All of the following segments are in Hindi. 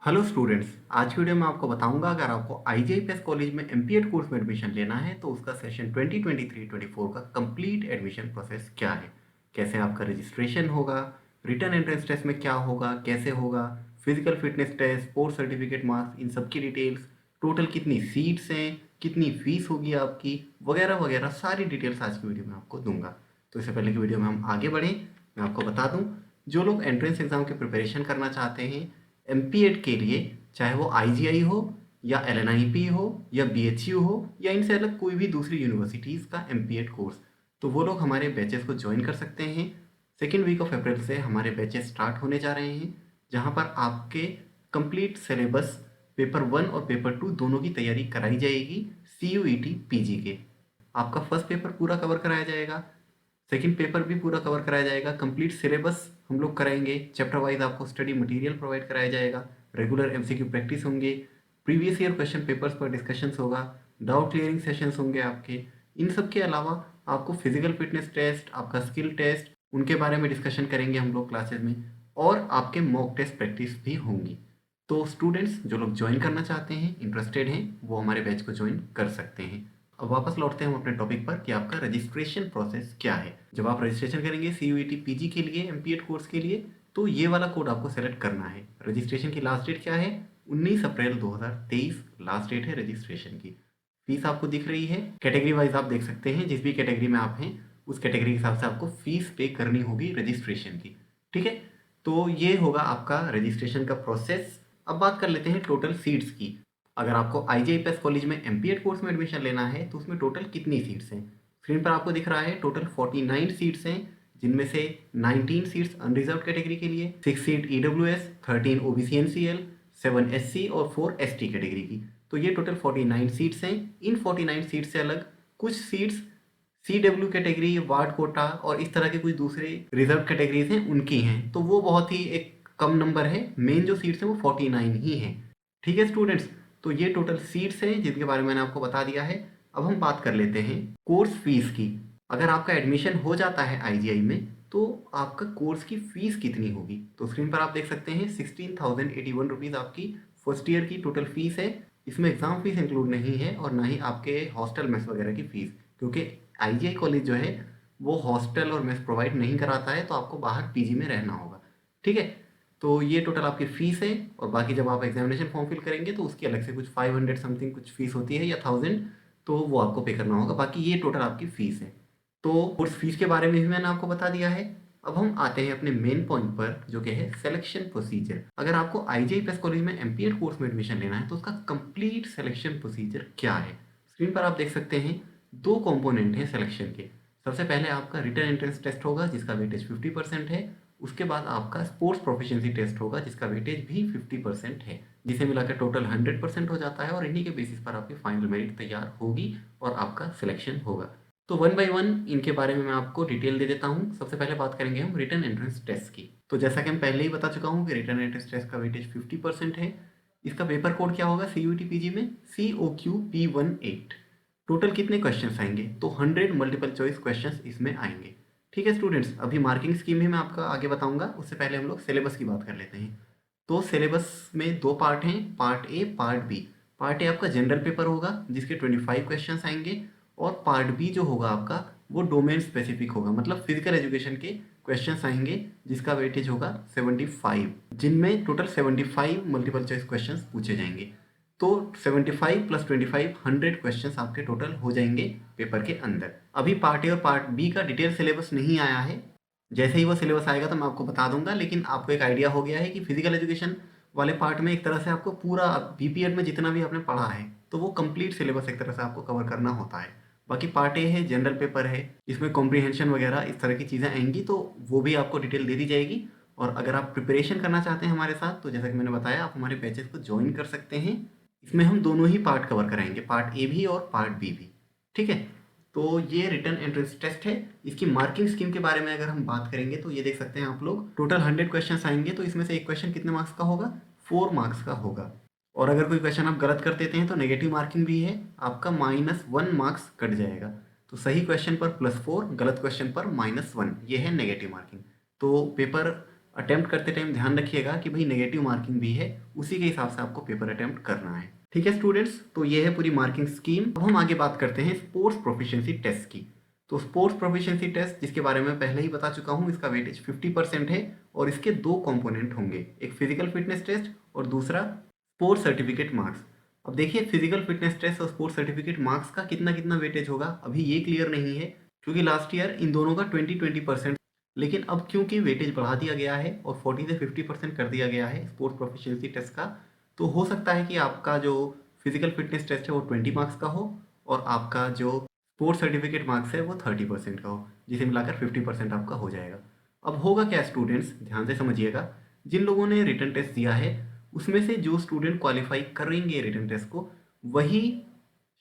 हेलो स्टूडेंट्स, आज की वीडियो में आपको बताऊंगा अगर आपको आईजीआईपीएस कॉलेज में एमपीएड कोर्स में एडमिशन लेना है तो उसका सेशन 2023-24 का कंप्लीट एडमिशन प्रोसेस क्या है, कैसे आपका रजिस्ट्रेशन होगा, रिटन एंट्रेंस टेस्ट में क्या होगा, कैसे होगा, physical fitness test, sports certificate marks, इन सब की डिटेल्स, टोटल कितनी सीट्स हैं, कितनी फीस होगी आपकी, वगैरह वगैरह सारी डिटेल्स आज की वीडियो में आपको दूंगा। तो इससे पहले की वीडियो में हम आगे बढ़ें, मैं आपको बता दूं, जो लोग एंट्रेंस एग्जाम की प्रिपरेशन करना चाहते हैं एमपीएड के लिए, चाहे वो आईजीआई हो या एलएनआईपी हो या बीएचयू हो या इनसे अलग कोई भी दूसरी यूनिवर्सिटीज़ का एमपीएड कोर्स, तो वो लोग हमारे बैचेस को ज्वाइन कर सकते हैं। सेकेंड वीक ऑफ अप्रैल से हमारे बैचेस स्टार्ट होने जा रहे हैं, जहाँ पर आपके कंप्लीट सिलेबस पेपर 1 और पेपर 2 दोनों की तैयारी कराई जाएगी। CUET पीजी के आपका फर्स्ट पेपर पूरा कवर कराया जाएगा, सेकंड पेपर भी पूरा कवर कराया जाएगा, कंप्लीट सिलेबस हम लोग कराएंगे, चैप्टर वाइज आपको स्टडी मटेरियल प्रोवाइड कराया जाएगा, रेगुलर एमसीक्यू प्रैक्टिस होंगे, प्रीवियस ईयर क्वेश्चन पेपर्स पर डिस्कशंस होगा, डाउट क्लियरिंग सेशंस होंगे आपके। इन सब के अलावा आपको फिजिकल फिटनेस टेस्ट, आपका स्किल टेस्ट, उनके बारे में डिस्कशन करेंगे हम लोग क्लासेज में, और आपके मॉक टेस्ट प्रैक्टिस भी होंगी। तो स्टूडेंट्स जो लोग ज्वाइन करना चाहते हैं, इंटरेस्टेड हैं, वो हमारे बैच को ज्वाइन कर सकते हैं। अब वापस लौटते हैं हम अपने टॉपिक पर कि आपका रजिस्ट्रेशन प्रोसेस क्या है। जब आप रजिस्ट्रेशन करेंगे CUET पीजी के लिए, एमपीएड कोर्स के लिए, तो ये वाला कोड आपको सेलेक्ट करना है। रजिस्ट्रेशन की लास्ट डेट क्या है? 19 अप्रैल 2023 लास्ट डेट है रजिस्ट्रेशन की। फीस आपको दिख रही है, कैटेगरी वाइज आप देख सकते हैं, जिस भी कैटेगरी में आप हैं उस कैटेगरी के हिसाब से आपको फीस पे करनी होगी रजिस्ट्रेशन की। ठीक है, तो ये होगा आपका रजिस्ट्रेशन का प्रोसेस। अब बात कर लेते हैं टोटल सीट्स की। अगर आपको आईजीआईपीएस कॉलेज में एमपीएड कोर्स में एडमिशन लेना है तो उसमें टोटल कितनी सीट्स हैं? स्क्रीन पर आपको दिख रहा है टोटल 49 सीट्स हैं, जिनमें से 19 सीट्स अनरिजर्व कैटेगरी के लिए, 6 seat EWS, 13 OBC NCL, 7 SC और 4 एसटी कैटेगरी की। तो ये टोटल 49 सीट्स हैं। इन 49 सीट्स से अलग कुछ seats CW category, ward quota और इस तरह के कुछ दूसरे रिजर्व कैटेगरीज हैं उनकी हैं, तो वो बहुत ही एक कम नंबर है। मेन जो सीट्स हैं वो 49 ही हैं। ठीक है स्टूडेंट्स, तो ये टोटल सीट्स हैं जिनके बारे में मैंने आपको बता दिया है। अब हम बात कर लेते हैं कोर्स फीस की। अगर आपका एडमिशन हो जाता है आईजीआई में तो आपका कोर्स की फीस कितनी होगी? तो स्क्रीन पर आप देख सकते हैं 16,081 रुपीज़ आपकी फर्स्ट ईयर की टोटल फीस है। इसमें एग्जाम फीस इंक्लूड नहीं है और ना ही आपके हॉस्टल मेस वगैरह की फीस, क्योंकि आईजीआई कॉलेज जो है वो हॉस्टल और मेस प्रोवाइड नहीं कराता है, तो आपको बाहर पीजी में रहना होगा। ठीक है, तो ये टोटल आपकी फ़ीस है। और बाकी जब आप एग्जामिनेशन फॉर्म फिल करेंगे तो उसकी अलग से कुछ 500 समथिंग कुछ फ़ीस होती है या 1000, तो वो आपको पे करना होगा। बाकी ये टोटल आपकी फ़ीस है। तो उस फीस के बारे में भी मैंने आपको बता दिया है। अब हम आते हैं अपने मेन पॉइंट पर, जो कि है सिलेक्शन प्रोसीजर। अगर आपको आईजीआईपीएस कॉलेज में एमपीएड कोर्स में एडमिशन लेना है तो उसका कंप्लीट सिलेक्शन प्रोसीजर क्या है? स्क्रीन पर आप देख सकते हैं दो कंपोनेंट हैं सिलेक्शन के। सबसे पहले आपका रिटन एंट्रेंस टेस्ट होगा जिसका वेटेज 50% है। उसके बाद आपका स्पोर्ट्स प्रोफिशिएंसी टेस्ट होगा जिसका वेटेज भी 50% है, जिसे मिलाकर टोटल 100% हो जाता है और इन्हीं के बेसिस पर आपकी फाइनल मेरिट तैयार होगी और आपका सिलेक्शन होगा। तो वन बाय वन इनके बारे में मैं आपको डिटेल दे देता हूँ। सबसे पहले बात करेंगे हम रिटन एंट्रेंस टेस्ट की। तो जैसा कि हम पहले ही बता चुका हूँ कि रिटन एंट्रेंस टेस्ट का वेटेज 50% है। इसका पेपर कोड क्या होगा CUET पीजी में? COQ P18। टोटल कितने क्वेश्चंस आएंगे? तो 100 मल्टीपल चॉइस क्वेश्चंस इसमें आएंगे। ठीक है स्टूडेंट्स, अभी मार्किंग स्कीम भी मैं आपका आगे बताऊंगा, उससे पहले हम लोग सिलेबस की बात कर लेते हैं। तो सिलेबस में दो पार्ट हैं, part A, part B. Part A आपका जनरल पेपर होगा जिसके 25 क्वेश्चंस आएंगे, और पार्ट बी जो होगा आपका वो डोमेन स्पेसिफिक होगा, मतलब फिजिकल एजुकेशन के क्वेश्चंस आएंगे जिसका वेटेज होगा 75, जिनमें टोटल 75 मल्टीपल चॉइस क्वेश्चंस पूछे जाएंगे। तो 75 प्लस 25 100 क्वेश्चंस आपके टोटल हो जाएंगे पेपर के अंदर। अभी पार्ट ए और पार्ट बी का डिटेल सिलेबस नहीं आया है, जैसे ही वो सिलेबस आएगा तो मैं आपको बता दूंगा, लेकिन आपको एक आइडिया हो गया है कि फिजिकल एजुकेशन वाले पार्ट में एक तरह से आपको पूरा बीपीएड में जितना भी आपने पढ़ा है तो वो कंप्लीट सिलेबस एक तरह से आपको कवर करना होता है। बाकी पार्ट ए है, जनरल पेपर है, इसमें कॉम्प्रीहेंशन वगैरह इस तरह की चीज़ें आएंगी, तो वो भी आपको डिटेल दे दी जाएगी। और अगर आप प्रिपरेशन करना चाहते हैं हमारे साथ तो जैसा कि मैंने बताया, आप हमारे बैचेस को ज्वाइन कर सकते हैं। इसमें हम दोनों ही पार्ट कवर कराएंगे, पार्ट ए भी और पार्ट बी भी। ठीक है, तो ये रिटन एंट्रेंस टेस्ट है। इसकी मार्किंग स्कीम के बारे में अगर हम बात करेंगे तो ये देख सकते हैं आप लोग, टोटल 100 क्वेश्चन आएंगे, तो इसमें से एक क्वेश्चन कितने मार्क्स का होगा? 4 मार्क्स का होगा। और अगर कोई क्वेश्चन आप गलत कर देते हैं तो नेगेटिव मार्किंग भी है, आपका -1 मार्क्स कट जाएगा। तो सही क्वेश्चन पर +4, गलत क्वेश्चन पर -1, ये है नेगेटिव मार्किंग। तो पेपर अटेम्प्ट करते टाइम ध्यान रखिएगा कि भाई नेगेटिव मार्किंग भी है, उसी के हिसाब से आपको पेपर अटेम्प्ट करना है। ठीक है स्टूडेंट्स, तो ये है पूरी मार्किंग स्कीम। अब हम आगे बात करते हैं स्पोर्ट्स प्रोफिशिएंसी टेस्ट की। तो स्पोर्ट्स प्रोफिशिएंसी टेस्ट, जिसके बारे में पहले ही बता चुका हूँ, इसका वेटेज 50% है और इसके 2 कंपोनेंट होंगे, एक फिजिकल फिटनेस टेस्ट और दूसरा स्पोर्ट्स सर्टिफिकेट मार्क्स। अब देखिए फिजिकल फिटनेस टेस्ट और स्पोर्ट्स सर्टिफिकेट मार्क्स का कितना कितना वेटेज होगा अभी ये क्लियर नहीं है, क्योंकि लास्ट ईयर इन दोनों का 20-20%, लेकिन अब क्योंकि वेटेज बढ़ा दिया गया है और 40 से 50% कर दिया गया है स्पोर्ट्स प्रोफिशिएंसी टेस्ट का, तो हो सकता है कि आपका जो फिजिकल फिटनेस टेस्ट है वो 20 मार्क्स का हो और आपका जो स्पोर्ट्स सर्टिफिकेट मार्क्स है वो 30% का हो, जिसे मिलाकर 50% आपका हो जाएगा। अब होगा क्या स्टूडेंट्स, ध्यान से समझिएगा। जिन लोगों ने रिटन टेस्ट दिया है उसमें से जो स्टूडेंट क्वालिफाई करेंगे रिटन टेस्ट को, वही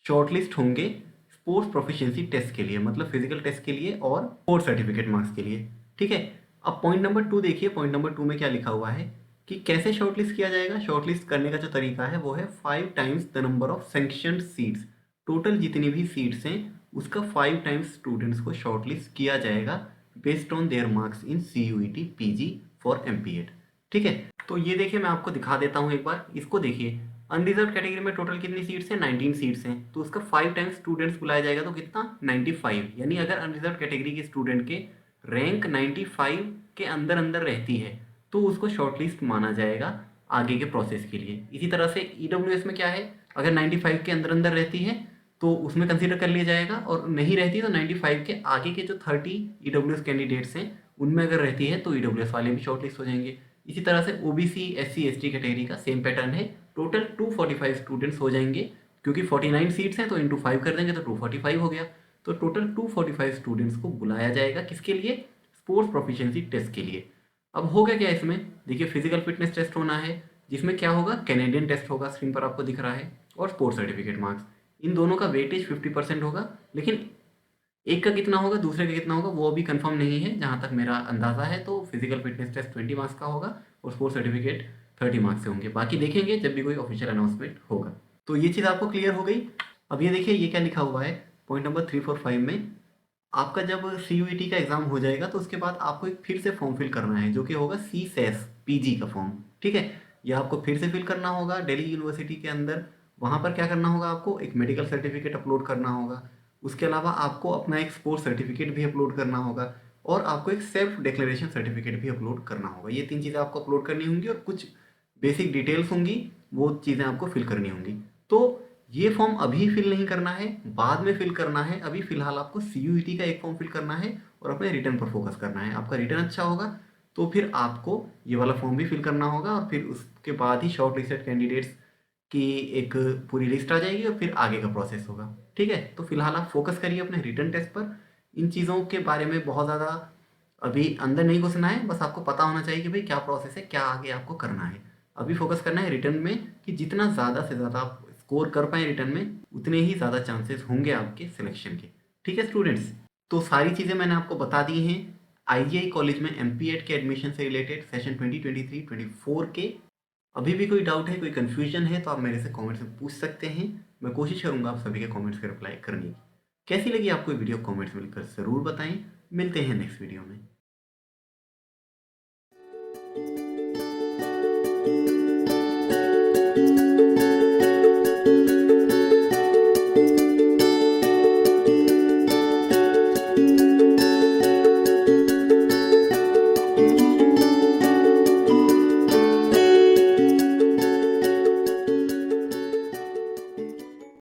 शॉर्टलिस्ट होंगे स्पोर्ट्स प्रोफिशिएंसी टेस्ट के लिए, मतलब फिजिकल टेस्ट के लिए और स्पोर्ट्स सर्टिफिकेट मार्क्स के लिए। ठीक है, अब पॉइंट नंबर 2 देखिए, पॉइंट नंबर 2 में क्या लिखा हुआ है कि कैसे शॉर्टलिस्ट किया जाएगा। शॉर्टलिस्ट करने का जो तरीका है वो है 5 times the number of sanctioned seats. Total जितनी भी सीट्स हैं उसका 5 टाइम्स स्टूडेंट्स को शॉर्टलिस्ट किया जाएगा based on their marks in CUET PG for MPED। ठीक है, तो ये देखिए मैं आपको दिखा देता हूँ एक बार, इसको देखिए। अनरिजर्व कैटेगरी में टोटल कितनी सीट्स हैं, 19 सीट्स हैं, तो उसका 5 टाइम्स स्टूडेंट्स बुलाया जाएगा, तो कितना 95। यानी अगर अनरिजर्व कैटेगरी के स्टूडेंट के रैंक 95 के अंदर अंदर रहती है तो उसको शॉर्टलिस्ट माना जाएगा आगे के प्रोसेस के लिए। इसी तरह से EWS में क्या है, अगर 95 के अंदर अंदर रहती है तो उसमें कंसीडर कर लिया जाएगा, और नहीं रहती तो 95 के आगे के जो 30 EWS कैंडिडेट्स हैं उनमें अगर रहती है तो EWS वाले भी शॉर्टलिस्ट हो जाएंगे। इसी तरह से OBC SC ST कैटेगरी का सेम पैटर्न है, टोटल 245 स्टूडेंट्स हो जाएंगे, क्योंकि 49 सीट्स हैं तो इंटू 5 कर देंगे तो 245 हो गया। तो टोटल 245 स्टूडेंट्स को बुलाया जाएगा, किसके लिए, स्पोर्ट्स प्रोफिशिएंसी टेस्ट के लिए। अब होगा क्या इसमें, देखिए फिजिकल फिटनेस टेस्ट होना है, जिसमें क्या होगा, कैनेडियन टेस्ट होगा, स्क्रीन पर आपको दिख रहा है, और स्पोर्ट्स सर्टिफिकेट मार्क्स। इन दोनों का वेटेज 50% होगा, लेकिन एक का कितना होगा दूसरे का कितना होगा वो अभी कंफर्म नहीं है, जहाँ तक मेरा अंदाज़ा है। तो फिजिकल फिटनेस टेस्ट 20 मार्क्स का होगा और स्पोर्ट्स सर्टिफिकेट 30 मार्क्स से होंगे। बाकी देखेंगे जब भी कोई ऑफिशियल अनाउंसमेंट होगा। तो ये चीज़ आपको क्लियर हो गई। अब ये देखिए ये क्या लिखा हुआ है पॉइंट नंबर 3, 4, 5 में, आपका जब CUET का एग्जाम हो जाएगा तो उसके बाद आपको एक फिर से फॉर्म फिल करना है, जो कि होगा CSAS PG का फॉर्म। ठीक है, ये आपको फिर से फिल करना होगा दिल्ली यूनिवर्सिटी के अंदर। वहाँ पर क्या करना होगा, आपको एक मेडिकल सर्टिफिकेट अपलोड करना होगा, उसके अलावा आपको अपना एक स्पोर्ट्स सर्टिफिकेट भी अपलोड करना होगा, और आपको एक सेल्फ डिक्लेरेशन सर्टिफिकेट भी अपलोड करना होगा। ये 3 चीज़ें आपको अपलोड करनी होंगी और कुछ बेसिक डिटेल्स होंगी, वो चीज़ें आपको फिल करनी होंगी। तो ये फॉर्म अभी फिल नहीं करना है, बाद में फिल करना है। अभी फिलहाल आपको CUET का एक फॉर्म फिल करना है और अपने रिटर्न पर फोकस करना है। आपका रिटर्न अच्छा होगा तो फिर आपको ये वाला फॉर्म भी फिल करना होगा, और फिर उसके बाद ही शॉर्ट लिस्टेड कैंडिडेट्स की एक पूरी लिस्ट आ जाएगी और फिर आगे का प्रोसेस होगा। ठीक है, तो फिलहाल आप फोकस करिए अपने रिटर्न टेस्ट पर। इन चीज़ों के बारे में बहुत ज़्यादा अभी अंदर नहीं घुसना है, बस आपको पता होना चाहिए कि भाई क्या प्रोसेस है, क्या आगे आपको करना है। अभी फोकस करना है रिटर्न में, कि जितना ज़्यादा से ज़्यादा आप स्कोर कर पाए रिटर्न में, उतने ही ज़्यादा चांसेस होंगे आपके सिलेक्शन के। ठीक है स्टूडेंट्स, तो सारी चीज़ें मैंने आपको बता दी हैं IGI कॉलेज में MPED के एडमिशन से रिलेटेड सेशन 2023-24 के। अभी भी कोई डाउट है, कोई कन्फ्यूजन है तो आप मेरे से कमेंट्स में पूछ सकते हैं। मैं कोशिश करूंगा आप सभी के कमेंट्स का रिप्लाई करने की। कैसी लगी आपको वीडियो, कमेंट्स में लिखकर ज़रूर बताएं। मिलते हैं नेक्स्ट वीडियो में।